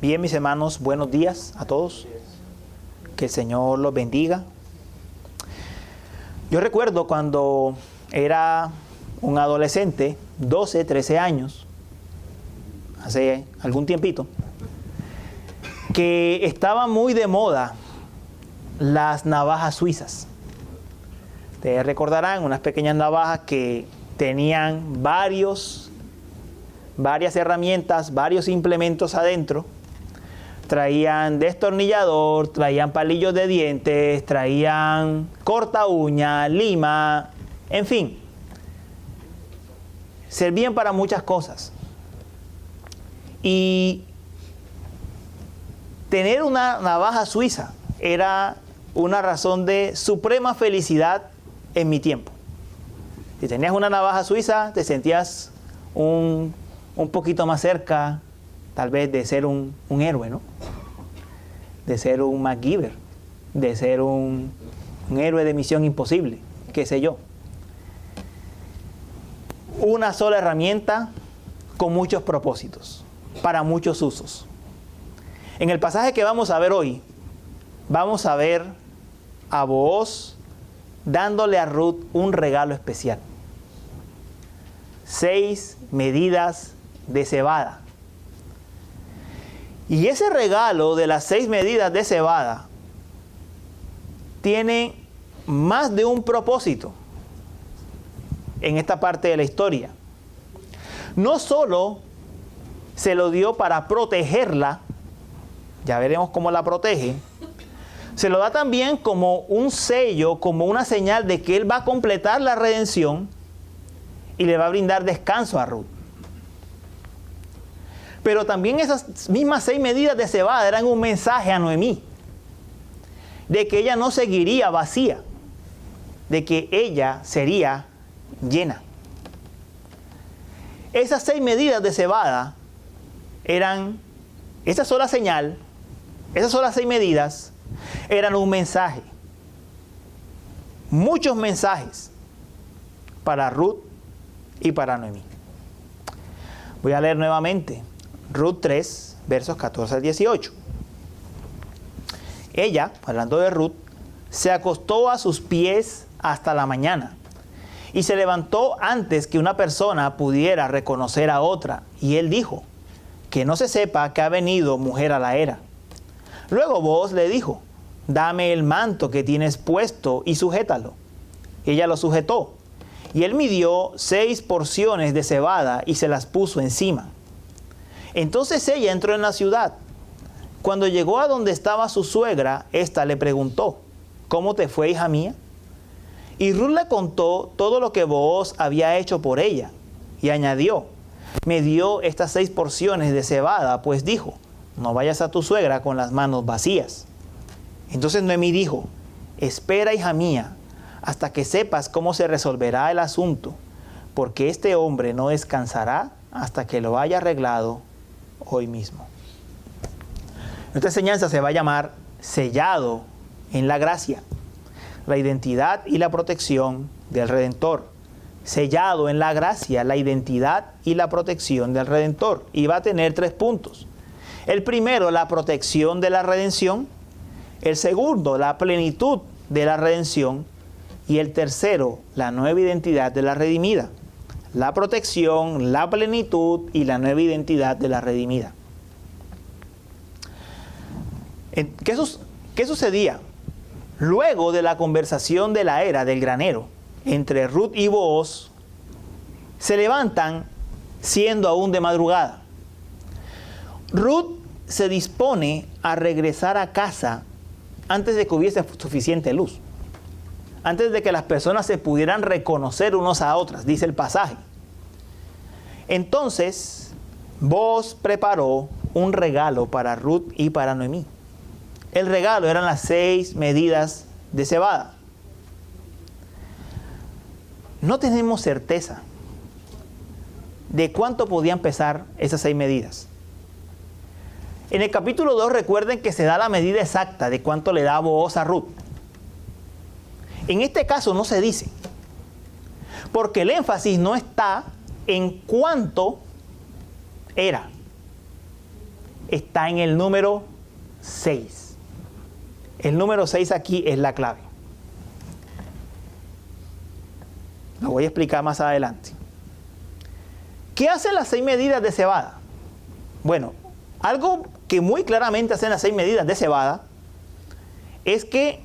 Bien, mis hermanos, buenos días a todos. Que el Señor los bendiga. Yo recuerdo cuando era un adolescente, 12, 13 años, hace algún tiempito, que estaba muy de moda las navajas suizas. Ustedes recordarán unas pequeñas navajas que tenían varias herramientas, varios implementos adentro. Traían destornillador, traían palillos de dientes, traían corta uña, lima, en fin. Servían para muchas cosas. Y tener una navaja suiza era una razón de suprema felicidad en mi tiempo. Si tenías una navaja suiza, te sentías un poquito más cerca, tal vez, de ser un héroe, ¿no? De ser un MacGyver, de ser un héroe de misión imposible, qué sé yo. Una sola herramienta con muchos propósitos, para muchos usos. En el pasaje que vamos a ver hoy, vamos a ver a Booz dándole a Ruth un regalo especial. 6 medidas de cebada. Y ese regalo de las 6 medidas de cebada tiene más de un propósito en esta parte de la historia. No solo se lo dio para protegerla, ya veremos cómo la protege, se lo da también como un sello, como una señal de que él va a completar la redención y le va a brindar descanso a Ruth. Pero también esas mismas 6 medidas de cebada eran un mensaje a Noemí de que ella no seguiría vacía, de que ella sería llena. Esas 6 medidas de cebada eran, esa sola señal, esas solas 6 medidas eran un mensaje, muchos mensajes para Ruth y para Noemí. Voy a leer nuevamente Ruth 3, versos 14 al 18. Ella, hablando de Ruth, se acostó a sus pies hasta la mañana y se levantó antes que una persona pudiera reconocer a otra. Y él dijo, que no se sepa que ha venido mujer a la era. Luego Booz le dijo, dame el manto que tienes puesto y sujétalo. Ella lo sujetó y él midió 6 porciones de cebada y se las puso encima. Entonces ella entró en la ciudad. Cuando llegó a donde estaba su suegra, ésta le preguntó, ¿cómo te fue, hija mía? Y Ruth le contó todo lo que Booz había hecho por ella. Y añadió, me dio estas 6 porciones de cebada, pues dijo, no vayas a tu suegra con las manos vacías. Entonces Noemí dijo, espera, hija mía, hasta que sepas cómo se resolverá el asunto, porque este hombre no descansará hasta que lo haya arreglado hoy mismo. Nuestra enseñanza se va a llamar sellado en la gracia, la identidad y la protección del Redentor. Sellado en la gracia, la identidad y la protección del Redentor. Y va a tener 3 puntos. El primero, la protección de la redención. El segundo, la plenitud de la redención. Y el tercero, la nueva identidad de la redimida. La protección, la plenitud y la nueva identidad de la redimida. ¿Qué sucedía? Luego de la conversación de la era del granero entre Ruth y Booz, se levantan siendo aún de madrugada. Ruth se dispone a regresar a casa antes de que hubiese suficiente luz, antes de que las personas se pudieran reconocer unos a otras, dice el pasaje. Entonces, Booz preparó un regalo para Ruth y para Noemí. El regalo eran las 6 medidas de cebada. No tenemos certeza de cuánto podían pesar esas 6 medidas. En el capítulo 2 recuerden que se da la medida exacta de cuánto le da Booz a Ruth. En este caso no se dice, porque el énfasis no está en cuánto era. está en el número 6. El número 6 aquí es la clave. Lo voy a explicar más adelante. ¿Qué hacen las 6 medidas de cebada? Bueno, algo que muy claramente hacen las 6 medidas de cebada es que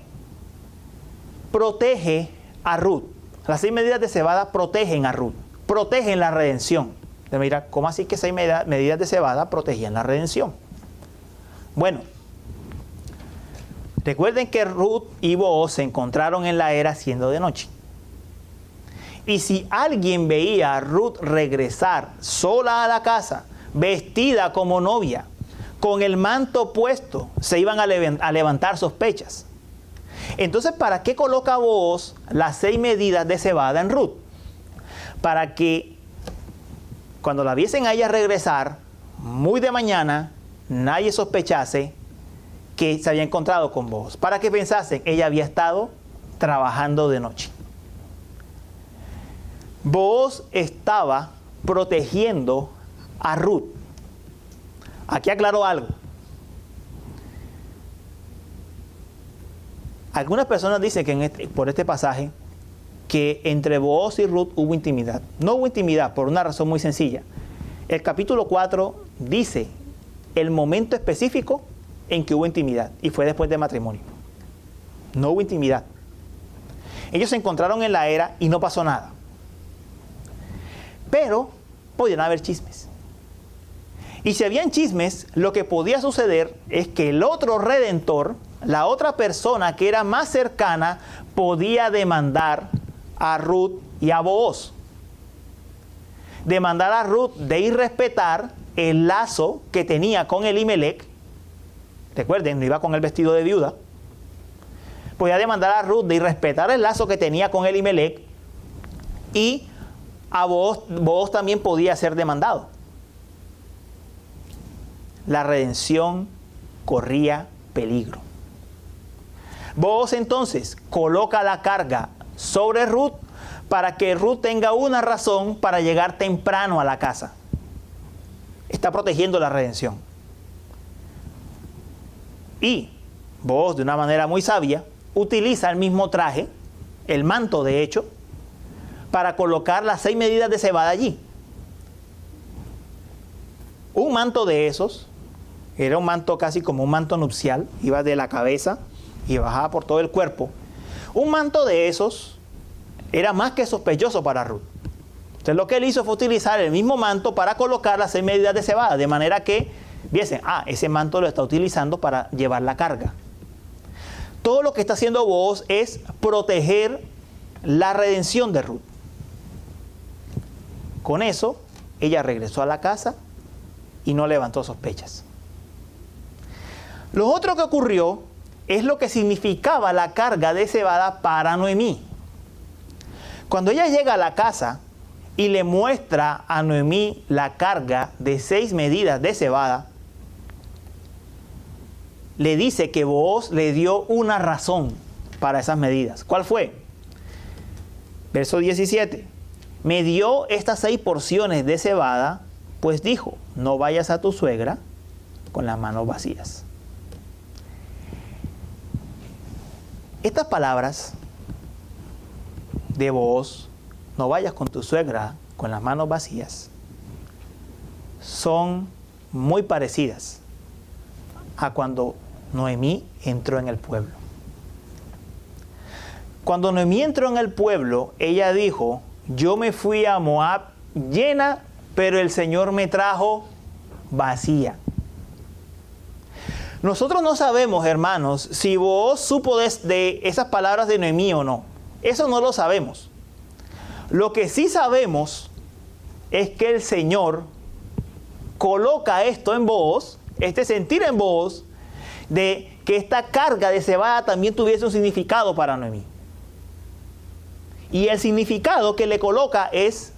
protege a Ruth. Las 6 medidas de cebada protegen a Ruth, protegen la redención. Mira, ¿cómo así que 6 medidas de cebada protegían la redención? Bueno, recuerden que Ruth y Booz se encontraron en la era siendo de noche. Y si alguien veía a Ruth regresar sola a la casa, vestida como novia, con el manto puesto, se iban a levantar sospechas. Entonces, ¿para qué coloca Booz las 6 medidas de cebada en Ruth? Para que cuando la viesen a ella regresar, muy de mañana, nadie sospechase que se había encontrado con Booz. Para que pensasen, ella había estado trabajando de noche. Booz estaba protegiendo a Ruth. Aquí aclaro algo. Algunas personas dicen que por este pasaje que entre Booz y Ruth hubo intimidad. No hubo intimidad por una razón muy sencilla. El capítulo 4 dice el momento específico en que hubo intimidad y fue después del matrimonio. No hubo intimidad. Ellos se encontraron en la era y no pasó nada. Pero podían haber chismes. Y si habían chismes, lo que podía suceder es que el otro redentor, la otra persona que era más cercana, podía demandar a Ruth y a Booz. Demandar a Ruth de irrespetar el lazo que tenía con Elimelech. Recuerden, no iba con el vestido de viuda. Podía demandar a Ruth de irrespetar el lazo que tenía con Elimelech. Y a Booz también podía ser demandado. La redención corría peligro. Booz entonces coloca la carga sobre Ruth para que Ruth tenga una razón para llegar temprano a la casa. Está protegiendo la redención. Y Booz, de una manera muy sabia, utiliza el mismo traje, el manto de hecho, para colocar las 6 medidas de cebada allí. Un manto de esos era un manto casi como un manto nupcial, iba de la cabeza y bajaba por todo el cuerpo. Un manto de esos era más que sospechoso para Ruth. Entonces lo que él hizo fue utilizar el mismo manto para colocar las 6 medidas de cebada, de manera que viesen, ese manto lo está utilizando para llevar la carga. Todo lo que está haciendo Booz es proteger la redención de Ruth. Con eso, ella regresó a la casa y no levantó sospechas. Lo otro que ocurrió es lo que significaba la carga de cebada para Noemí. Cuando ella llega a la casa y le muestra a Noemí la carga de 6 medidas de cebada, le dice que Booz le dio una razón para esas medidas. ¿Cuál fue? Verso 17. Me dio estas 6 porciones de cebada, pues dijo, no vayas a tu suegra con las manos vacías. Estas palabras de Booz, no vayas con tu suegra con las manos vacías, son muy parecidas a cuando Noemí entró en el pueblo. Cuando Noemí entró en el pueblo, ella dijo, yo me fui a Moab llena, pero el Señor me trajo vacía. Nosotros no sabemos, hermanos, si Booz supo de esas palabras de Noemí o no. Eso no lo sabemos. Lo que sí sabemos es que el Señor coloca esto en Booz, este sentir en Booz, de que esta carga de cebada también tuviese un significado para Noemí. Y el significado que le coloca es,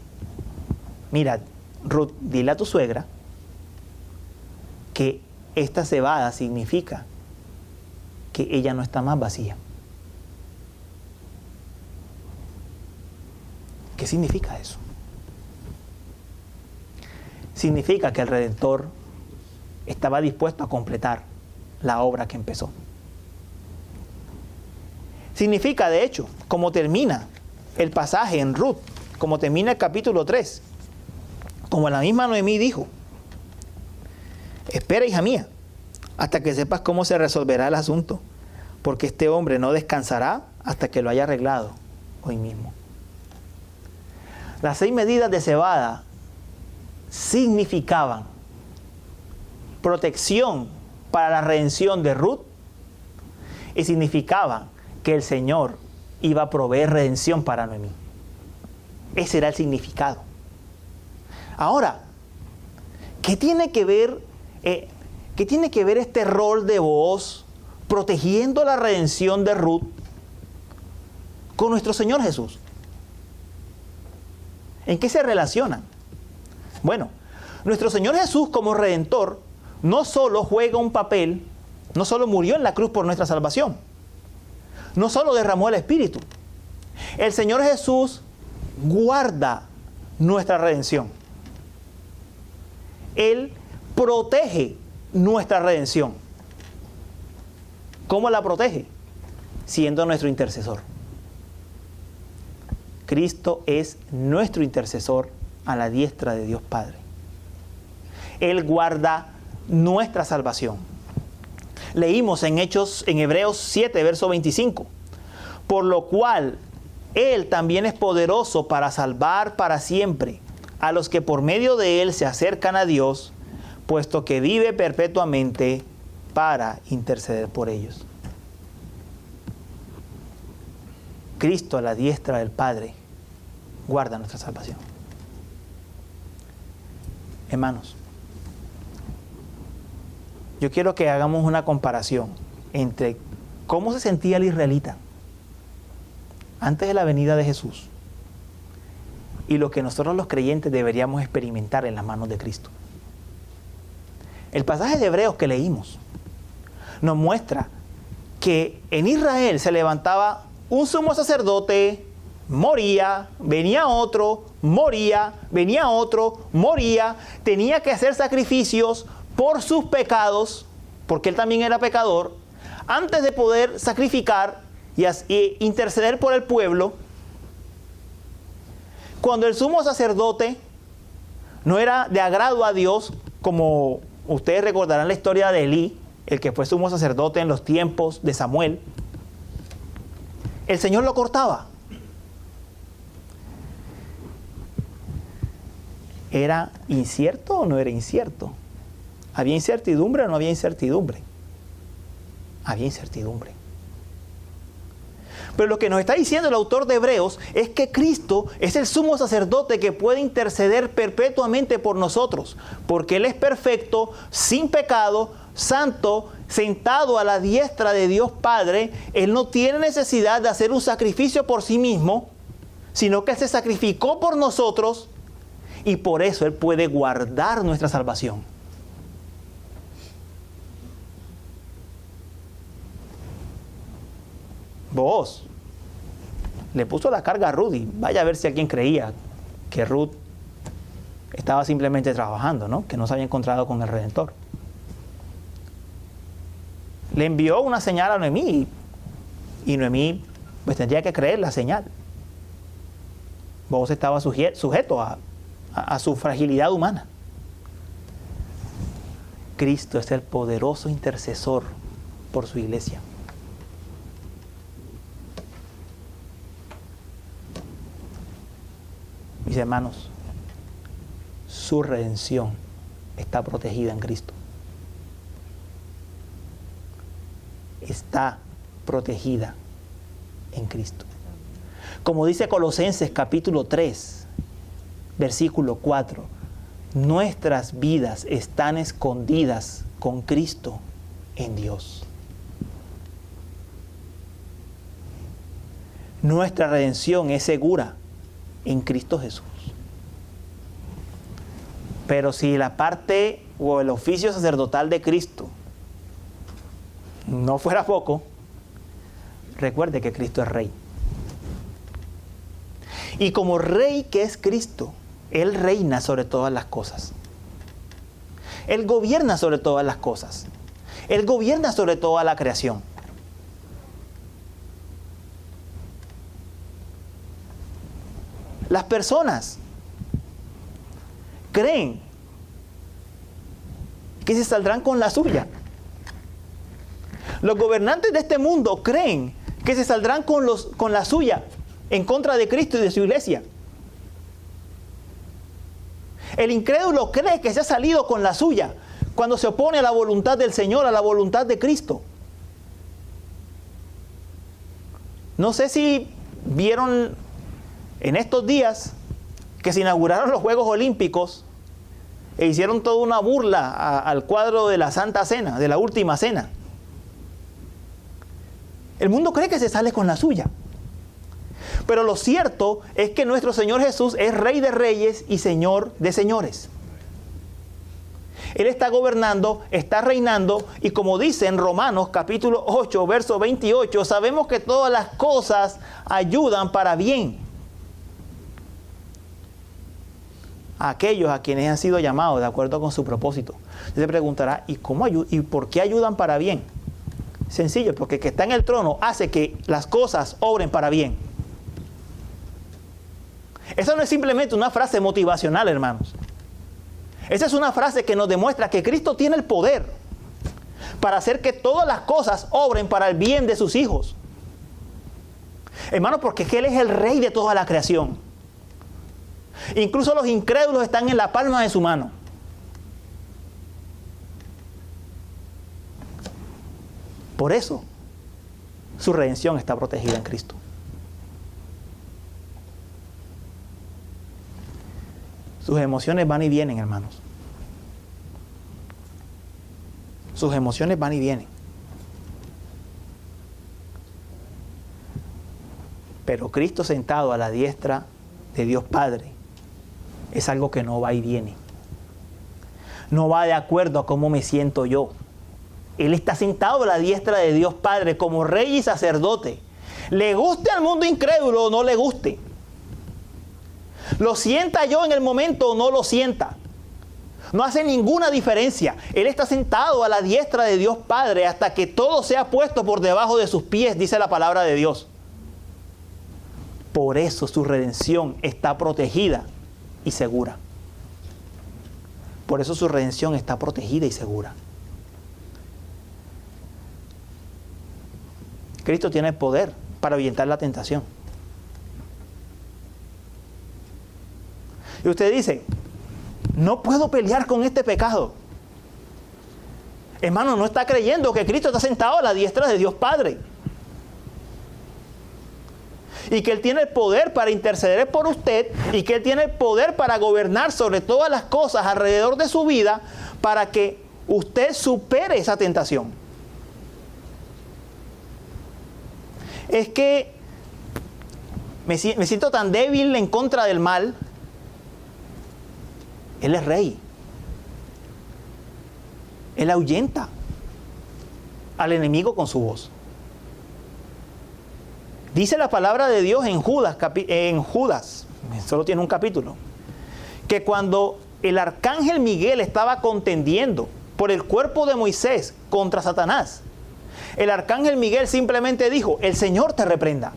mira, Ruth, dile a tu suegra que esta cebada significa que ella no está más vacía. ¿Qué significa eso? Significa que el Redentor estaba dispuesto a completar la obra que empezó. Significa, de hecho, como termina el pasaje en Ruth, como termina el capítulo 3, como la misma Noemí dijo: espera, hija mía, hasta que sepas cómo se resolverá el asunto, porque este hombre no descansará hasta que lo haya arreglado hoy mismo. Las 6 medidas de cebada significaban protección para la redención de Ruth y significaban que el Señor iba a proveer redención para Noemí. Ese era el significado. Ahora, ¿qué tiene que ver este rol de Booz protegiendo la redención de Ruth con nuestro Señor Jesús? ¿En qué se relacionan? Bueno, nuestro Señor Jesús como Redentor no solo juega un papel, no solo murió en la cruz por nuestra salvación, no solo derramó el Espíritu. El Señor Jesús guarda nuestra redención. Él protege nuestra redención. ¿Cómo la protege? Siendo nuestro intercesor. Cristo es nuestro intercesor a la diestra de Dios Padre. Él guarda nuestra salvación. Leímos en Hebreos 7, verso 25. Por lo cual, Él también es poderoso para salvar para siempre a los que por medio de Él se acercan a Dios, puesto que vive perpetuamente para interceder por ellos. Cristo a la diestra del Padre guarda nuestra salvación. Hermanos, yo quiero que hagamos una comparación entre cómo se sentía el israelita antes de la venida de Jesús y lo que nosotros los creyentes deberíamos experimentar en las manos de Cristo. El pasaje de Hebreos que leímos nos muestra que en Israel se levantaba un sumo sacerdote, moría, venía otro, moría, venía otro, moría, tenía que hacer sacrificios por sus pecados, porque él también era pecador, antes de poder sacrificar y interceder por el pueblo. Cuando el sumo sacerdote no era de agrado a Dios, como ustedes recordarán la historia de Elí, el que fue sumo sacerdote en los tiempos de Samuel, el Señor lo cortaba. ¿Era incierto o no era incierto? ¿Había incertidumbre o no había incertidumbre? Había incertidumbre. Pero lo que nos está diciendo el autor de Hebreos es que Cristo es el sumo sacerdote que puede interceder perpetuamente por nosotros, porque Él es perfecto, sin pecado, santo, sentado a la diestra de Dios Padre. Él no tiene necesidad de hacer un sacrificio por sí mismo, sino que se sacrificó por nosotros y por eso Él puede guardar nuestra salvación. Booz le puso la carga a Ruth y vaya a ver si alguien creía que Ruth estaba simplemente trabajando, ¿no? Que no se había encontrado con el Redentor. Le envió una señal a Noemí y Noemí pues tendría que creer la señal. Booz estaba sujeto a su fragilidad humana. Cristo es el poderoso intercesor por su iglesia. Mis hermanos, su redención está protegida en Cristo. Está protegida en Cristo. Como dice Colosenses capítulo 3, versículo 4, nuestras vidas están escondidas con Cristo en Dios. Nuestra redención es segura en Cristo Jesús. Pero si la parte o el oficio sacerdotal de Cristo no fuera poco, recuerde que Cristo es Rey. Y como Rey que es Cristo, Él reina sobre todas las cosas. Él gobierna sobre todas las cosas. Él gobierna sobre toda la creación. Las personas creen que se saldrán con la suya. Los gobernantes de este mundo creen que se saldrán con la suya en contra de Cristo y de su iglesia. El incrédulo cree que se ha salido con la suya cuando se opone a la voluntad del Señor, a la voluntad de Cristo. No sé si vieron en estos días que se inauguraron los Juegos Olímpicos e hicieron toda una burla al cuadro de la Santa Cena, de la Última Cena. El mundo cree que se sale con la suya. Pero lo cierto es que nuestro Señor Jesús es Rey de Reyes y Señor de Señores. Él está gobernando, está reinando, y como dice en Romanos capítulo 8, verso 28, sabemos que todas las cosas ayudan para bien a aquellos a quienes han sido llamados de acuerdo con su propósito. Usted se preguntará, ¿y por qué ayudan para bien? Sencillo, porque el que está en el trono hace que las cosas obren para bien. Esa no es simplemente una frase motivacional, hermanos. Esa es una frase que nos demuestra que Cristo tiene el poder para hacer que todas las cosas obren para el bien de sus hijos. Hermanos, porque Él es el Rey de toda la creación. Incluso los incrédulos están en la palma de su mano. Por eso, su redención está protegida en Cristo. Sus emociones van y vienen, hermanos. Sus emociones van y vienen. Pero Cristo sentado a la diestra de Dios Padre es algo que no va y viene. No va de acuerdo a cómo me siento yo. Él está sentado a la diestra de Dios Padre como Rey y sacerdote. Le guste al mundo incrédulo o no le guste. Lo sienta yo en el momento o no lo sienta. No hace ninguna diferencia. Él está sentado a la diestra de Dios Padre hasta que todo sea puesto por debajo de sus pies, dice la palabra de Dios. Por eso su redención está protegida y segura. Por eso su redención está protegida y segura. Cristo tiene el poder para ahuyentar la tentación. Y usted dice, no puedo pelear con este pecado. Hermano, no está creyendo que Cristo está sentado a la diestra de Dios Padre. Y que Él tiene el poder para interceder por usted, y que Él tiene el poder para gobernar sobre todas las cosas alrededor de su vida para que usted supere esa tentación. Es que me siento tan débil en contra del mal. Él es Rey. Él ahuyenta al enemigo con su voz. Dice la palabra de Dios en Judas, solo tiene un capítulo, que cuando el arcángel Miguel estaba contendiendo por el cuerpo de Moisés contra Satanás, el arcángel Miguel simplemente dijo, el Señor te reprenda.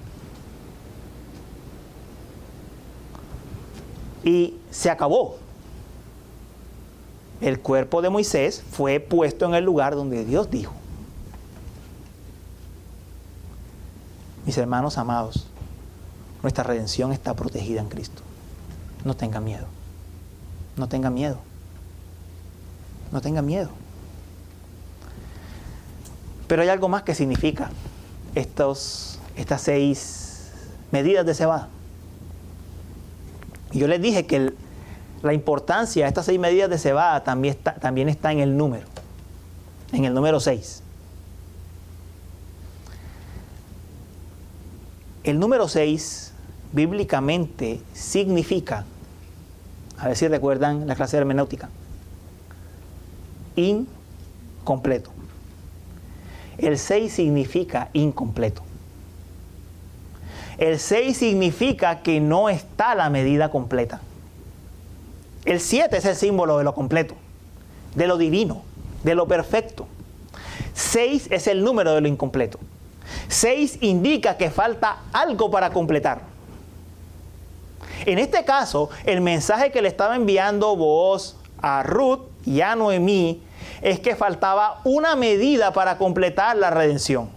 Y se acabó. El cuerpo de Moisés fue puesto en el lugar donde Dios dijo. Mis hermanos amados, nuestra redención está protegida en Cristo. No tengan miedo. No tengan miedo. No tengan miedo. Pero hay algo más que significa estas 6 medidas de cebada. Y yo les dije que la importancia de estas 6 medidas de cebada también está en el número. En el número 6. El número 6 bíblicamente significa, a ver si recuerdan la clase de hermenéutica, incompleto. El 6 significa incompleto. El 6 significa que no está la medida completa. El 7 es el símbolo de lo completo. de lo divino, de lo perfecto. 6 es el número de lo incompleto. 6 indica que falta algo para completar. En este caso, el mensaje que le estaba enviando Booz a Ruth y a Noemí es que faltaba una medida para completar la redención.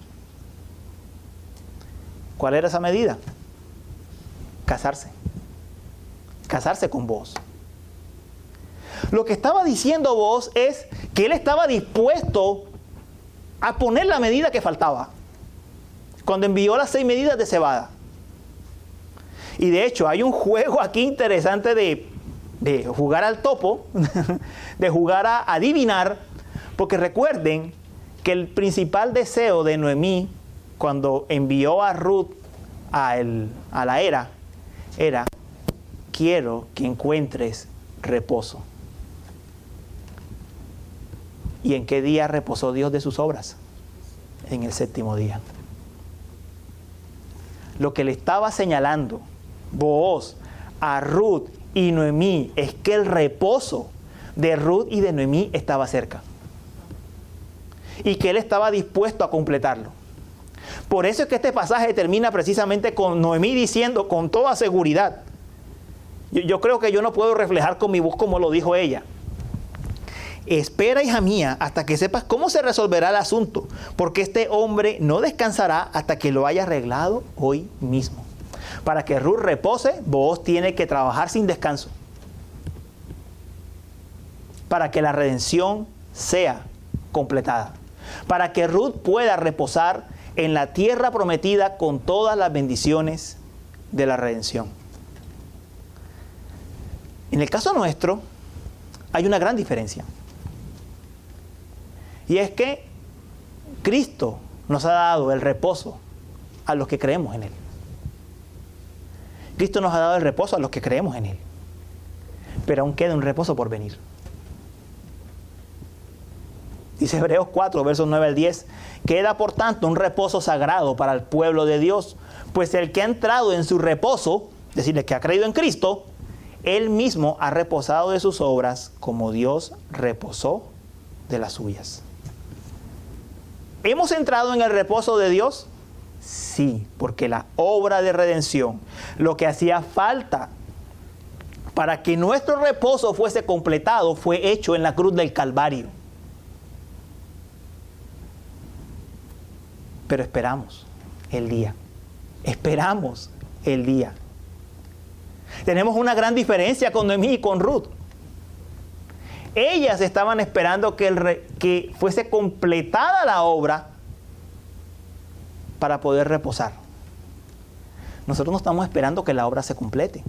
¿Cuál era esa medida? Casarse. Casarse con Booz. Lo que estaba diciendo Booz es que él estaba dispuesto a poner la medida que faltaba cuando envió las 6 medidas de cebada. Y de hecho hay un juego aquí interesante de jugar al topo, de jugar a adivinar, porque recuerden que el principal deseo de Noemí cuando envió a Ruth a la era, quiero que encuentres reposo. ¿Y en qué día reposó Dios de sus obras? En el 7º día. Lo que le estaba señalando Booz a Ruth y Noemí es que el reposo de Ruth y de Noemí estaba cerca. Y que él estaba dispuesto a completarlo. Por eso es que este pasaje termina precisamente con Noemí diciendo con toda seguridad. Yo creo que yo no puedo reflejar con mi voz como lo dijo ella. Espera, hija mía, hasta que sepas cómo se resolverá el asunto, porque este hombre no descansará hasta que lo haya arreglado hoy mismo. Para que Ruth repose, Booz tiene que trabajar sin descanso. Para que la redención sea completada. Para que Ruth pueda reposar en la tierra prometida con todas las bendiciones de la redención. En el caso nuestro, hay una gran diferencia. Y es que Cristo nos ha dado el reposo a los que creemos en Él. Cristo nos ha dado el reposo a los que creemos en Él. Pero aún queda un reposo por venir. Dice Hebreos 4, versos 9 al 10. Queda por tanto un reposo sagrado para el pueblo de Dios, pues el que ha entrado en su reposo, es decir, el que ha creído en Cristo, Él mismo ha reposado de sus obras como Dios reposó de las suyas. ¿Hemos entrado en el reposo de Dios? Sí, porque la obra de redención, lo que hacía falta para que nuestro reposo fuese completado, fue hecho en la cruz del Calvario. Pero esperamos el día. Esperamos el día. Tenemos una gran diferencia con Noemí y con Ruth. Ellas estaban esperando que fuese completada la obra para poder reposar. Nosotros no estamos esperando que la obra se complete.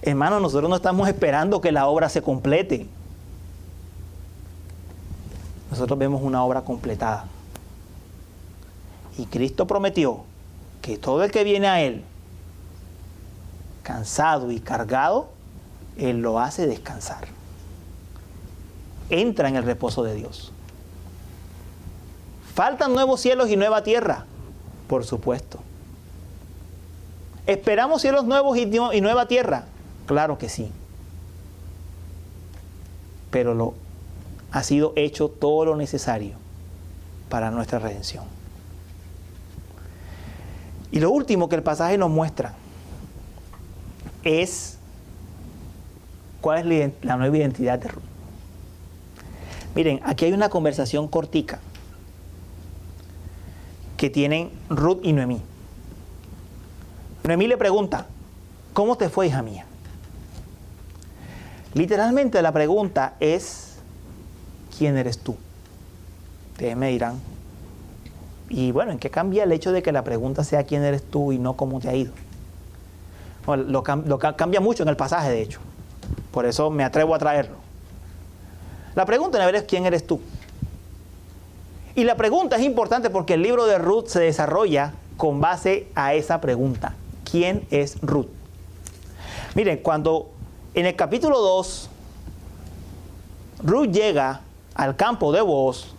Hermanos, nosotros no estamos esperando que la obra se complete. Nosotros vemos una obra completada. Y Cristo prometió que todo el que viene a Él, cansado y cargado, Él lo hace descansar. Entra en el reposo de Dios. ¿Faltan nuevos cielos y nueva tierra? Por supuesto. ¿Esperamos cielos nuevos y nueva tierra? Claro que sí. Pero ha sido hecho todo lo necesario para nuestra redención. Y lo último que el pasaje nos muestra es cuál es la nueva identidad de Ruth. Miren, aquí hay una conversación cortica que tienen Ruth y Noemí. Noemí le pregunta, ¿cómo te fue, hija mía? Literalmente la pregunta es, ¿quién eres tú? Ustedes me dirán. Y bueno, ¿en qué cambia el hecho de que la pregunta sea quién eres tú y no cómo te ha ido? Bueno, lo cambia mucho en el pasaje, de hecho. Por eso me atrevo a traerlo. La pregunta en es quién eres tú. Y la pregunta es importante porque el libro de Ruth se desarrolla con base a esa pregunta. ¿Quién es Ruth? Miren, cuando en el capítulo 2 Ruth llega al campo de Booz,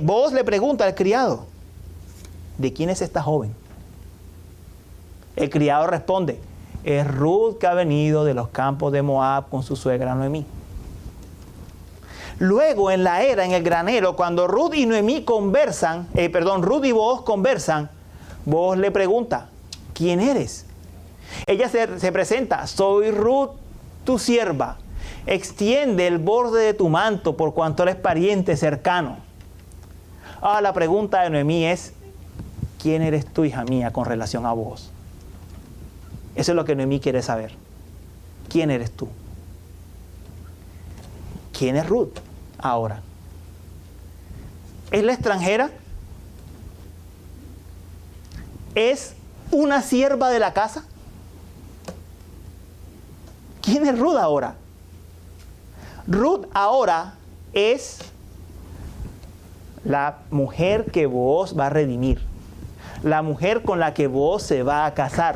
Booz le pregunta al criado, ¿de quién es esta joven? El criado responde, es Ruth, que ha venido de los campos de Moab con su suegra Noemí. Luego, en la era, en el granero, cuando Ruth y Booz conversan, Booz le pregunta, ¿quién eres? Ella se presenta, soy Ruth, tu sierva. Extiende el borde de tu manto por cuanto eres pariente cercano. Ahora la pregunta de Noemí es, ¿quién eres tú, hija mía, con relación a vos? Eso es lo que Noemí quiere saber. ¿Quién eres tú? ¿Quién es Ruth ahora? ¿Es la extranjera? ¿Es una sierva de la casa? ¿Quién es Ruth ahora? Ruth ahora es la mujer que Booz va a redimir, la mujer con la que Booz se va a casar.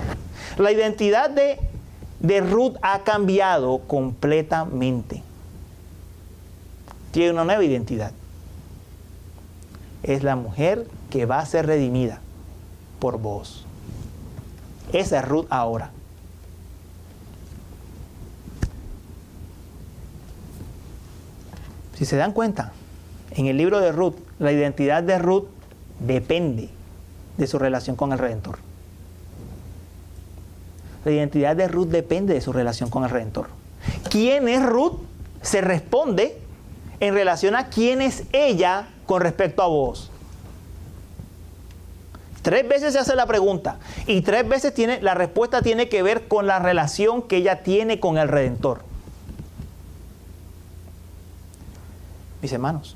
La identidad de Ruth ha cambiado completamente. Tiene una nueva identidad. Es la mujer que va a ser redimida por Booz. Esa es Ruth ahora. Si se dan cuenta, en el libro de Ruth, la identidad de Ruth depende de su relación con el Redentor. La identidad de Ruth depende de su relación con el Redentor. ¿Quién es Ruth? Se responde en relación a quién es ella con respecto a Booz. 3 veces se hace la pregunta y 3 veces la respuesta tiene que ver con la relación que ella tiene con el Redentor. Mis hermanos,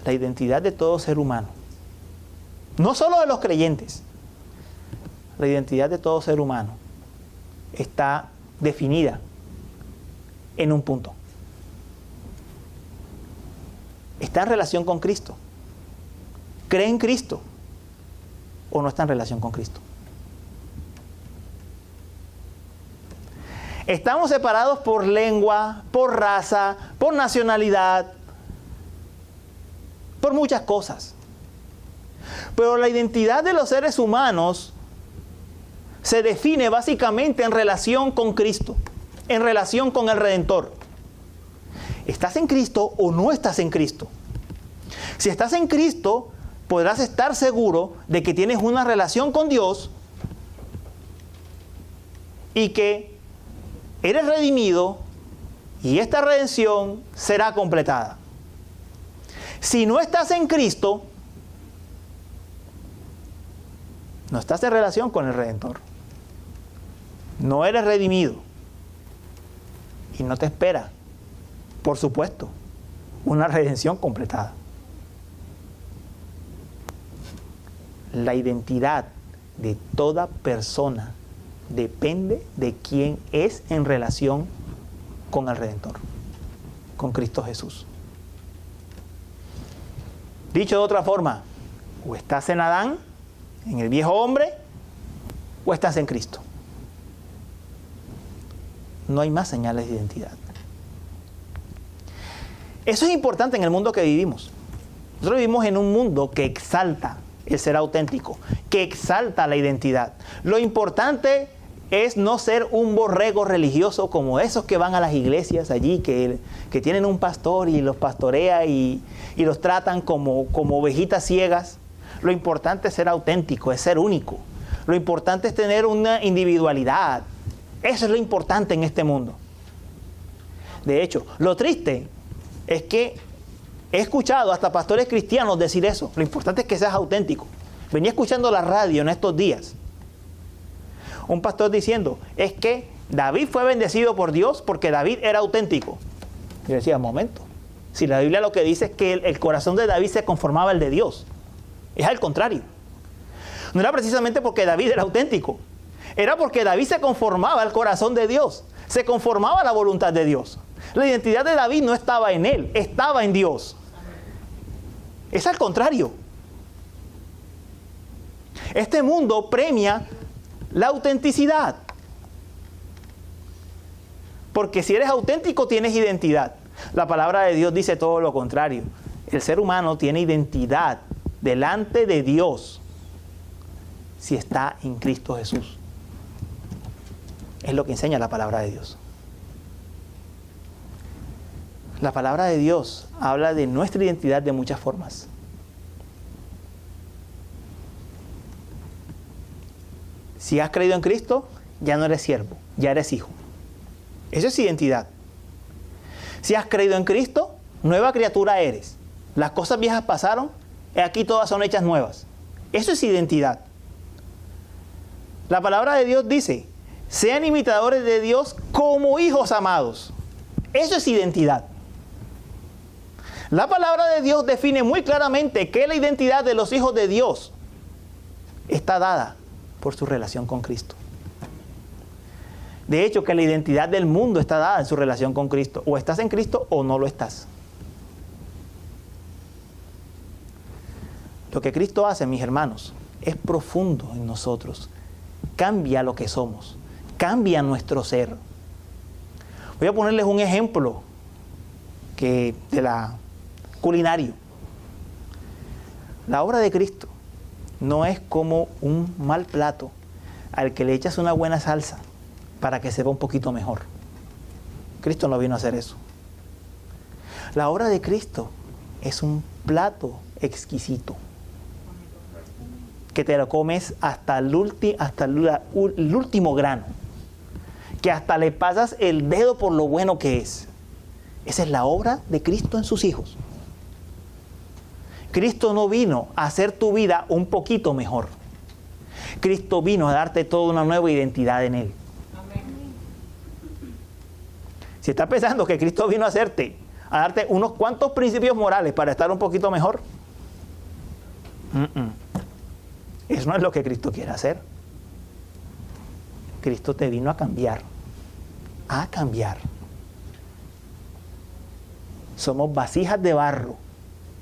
la identidad de todo ser humano, no solo de los creyentes, la identidad de todo ser humano está definida en un punto. ¿Está en relación con Cristo? ¿Cree en Cristo? ¿O no está en relación con Cristo? Estamos separados por lengua, por raza, por nacionalidad, por muchas cosas. Pero la identidad de los seres humanos se define básicamente en relación con Cristo, en relación con el Redentor. ¿Estás en Cristo o no estás en Cristo? Si estás en Cristo, podrás estar seguro de que tienes una relación con Dios y que eres redimido y esta redención será completada. Si no estás en Cristo, no estás en relación con el Redentor. No eres redimido. Y no te espera, por supuesto, una redención completada. La identidad de toda persona depende de quién es en relación con el Redentor, con Cristo Jesús. Dicho de otra forma, o estás en Adán, en el viejo hombre, o estás en Cristo. No hay más señales de identidad. Eso es importante en el mundo que vivimos. Nosotros vivimos en un mundo que exalta el ser auténtico, que exalta la identidad. Lo importante es no ser un borrego religioso como esos que van a las iglesias allí, que tienen un pastor y los pastorea y los tratan como ovejitas ciegas. Lo importante es ser auténtico, es ser único. Lo importante es tener una individualidad. Eso es lo importante en este mundo. De hecho, lo triste es que he escuchado hasta pastores cristianos decir eso. Lo importante es que seas auténtico. Venía escuchando la radio en estos días. Un pastor diciendo, es que David fue bendecido por Dios porque David era auténtico. Yo decía, momento. Si la Biblia lo que dice es que el corazón de David se conformaba al de Dios. Es al contrario. No era precisamente porque David era auténtico. Era porque David se conformaba al corazón de Dios. Se conformaba a la voluntad de Dios. La identidad de David no estaba en él, estaba en Dios. Es al contrario. Este mundo premia la autenticidad. Porque si eres auténtico tienes identidad. La palabra de Dios dice todo lo contrario. El ser humano tiene identidad delante de Dios si está en Cristo Jesús. Es lo que enseña la palabra de Dios. La palabra de Dios habla de nuestra identidad de muchas formas. Si has creído en Cristo, ya no eres siervo, ya eres hijo. Eso es identidad. Si has creído en Cristo, nueva criatura eres. Las cosas viejas pasaron, y aquí todas son hechas nuevas. Eso es identidad. La palabra de Dios dice, sean imitadores de Dios como hijos amados. Eso es identidad. La palabra de Dios define muy claramente que la identidad de los hijos de Dios está dada por su relación con Cristo. De hecho, que la identidad del mundo está dada en su relación con Cristo. O estás en Cristo o no lo estás. Lo que Cristo hace, mis hermanos, es profundo en nosotros. Cambia lo que somos. Cambia nuestro ser. Voy a ponerles un ejemplo de la culinario. La obra de Cristo no es como un mal plato al que le echas una buena salsa para que sepa un poquito mejor. Cristo no vino a hacer eso. La obra de Cristo es un plato exquisito que te lo comes hasta el último grano, que hasta le pasas el dedo por lo bueno que es. Esa es la obra de Cristo en sus hijos. Cristo no vino a hacer tu vida un poquito mejor. Cristo vino a darte toda una nueva identidad en Él. Amén. Si estás pensando que Cristo vino a darte unos cuantos principios morales para estar un poquito mejor, eso no es lo que Cristo quiere hacer. Cristo te vino a cambiar. A cambiar. Somos vasijas de barro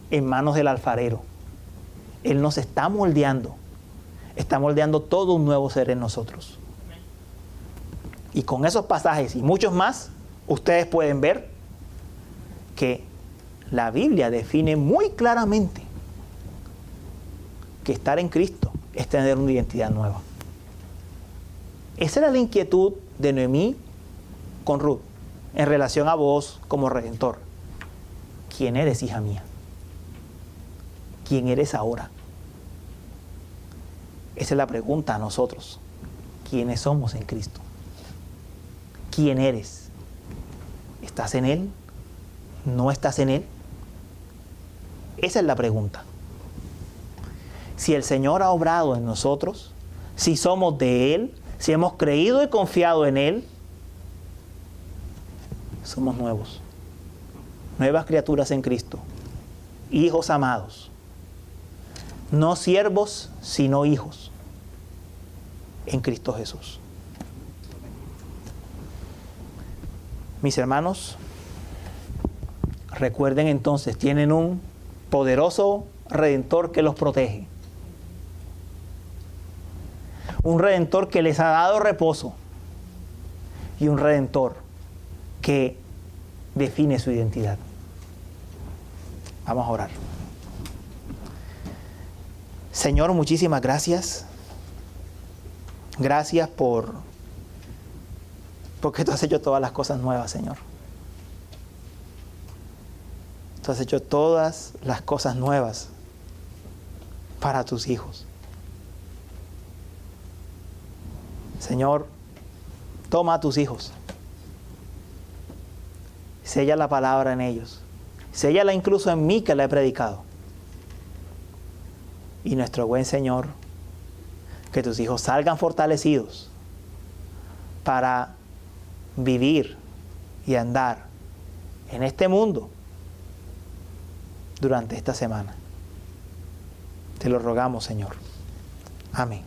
en manos del alfarero. Él nos está moldeando todo un nuevo ser en nosotros. Y con esos pasajes y muchos más, ustedes pueden ver que la Biblia define muy claramente que estar en Cristo es tener una identidad nueva. Esa era la inquietud de Noemí con Ruth en relación a vos como redentor. ¿Quién eres, hija mía? ¿Quién eres ahora? Esa es la pregunta a nosotros. ¿Quiénes somos en Cristo? ¿Quién eres? ¿Estás en Él? ¿No estás en Él? Esa es la pregunta. Si el Señor ha obrado en nosotros, si somos de Él, si hemos creído y confiado en Él, somos nuevos. Nuevas criaturas en Cristo. Hijos amados. No siervos, sino hijos en Cristo Jesús. Mis hermanos, recuerden entonces, tienen un poderoso Redentor que los protege. Un Redentor que les ha dado reposo. Y un Redentor que define su identidad. Vamos a orar. Señor, muchísimas gracias. Gracias porque tú has hecho todas las cosas nuevas, Señor. Tú has hecho todas las cosas nuevas para tus hijos. Señor, toma a tus hijos. Sella la palabra en ellos. Séllala incluso en mí que la he predicado. Y nuestro buen Señor, que tus hijos salgan fortalecidos para vivir y andar en este mundo durante esta semana. Te lo rogamos, Señor. Amén.